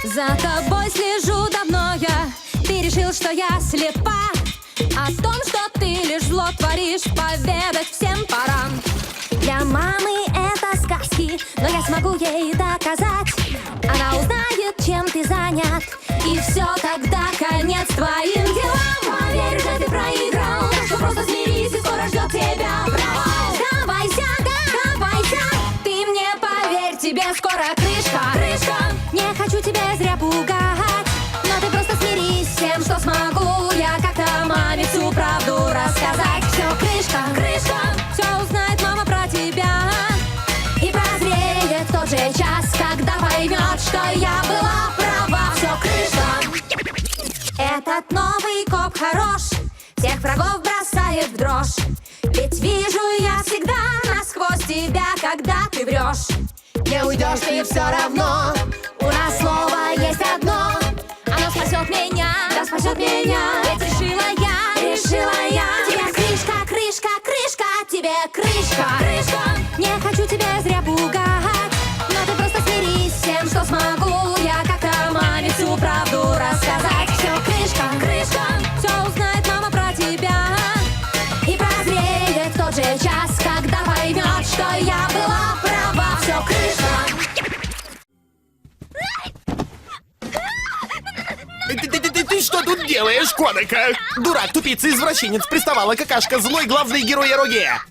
За тобой слежу давно я. Ты решил, что я слепа. О том, что ты лишь зло творишь, поведать всем пора. Для мамы это сказки, но я смогу ей доказать. Она узнает, чем ты занят, и все, тогда конец твоим делам. Поверь, что ты проиграл, что просто смирись, и скоро ждет тебя провал. Сдавайся, сдавайся, ты мне поверь, тебе скоро крышка. Крышка, не хочу тебя зря пугать, но ты просто смирись с тем, что смогу я как-то маме всю правду рассказать. Все, крышка, крышка, все узнает мама про тебя и прозреет в тот же час, когда поймет, что я была права. Все, крышка. Этот новый коп хорош, всех врагов бросает в дрожь. Ведь вижу я всегда насквозь тебя, когда ты врешь. Не уйдешь ты все равно, у нас слово есть одно. Оно спасет меня, да спасет меня. Ведь решила я, тебе крышка, крышка, крышка, тебе крышка. Крышка, не хочу тебя зря пугать, но ты просто смирись с тем, что смогу я как-то маме всю правду рассказать. Все, крышка, крышка, все узнает мама про тебя и прозреет в тот же час, когда поймет, что я была права. Все, крышка. Ты что тут делаешь, Конока? Дурак, тупица, извращенец, приставала какашка, злой главный герой Эроге.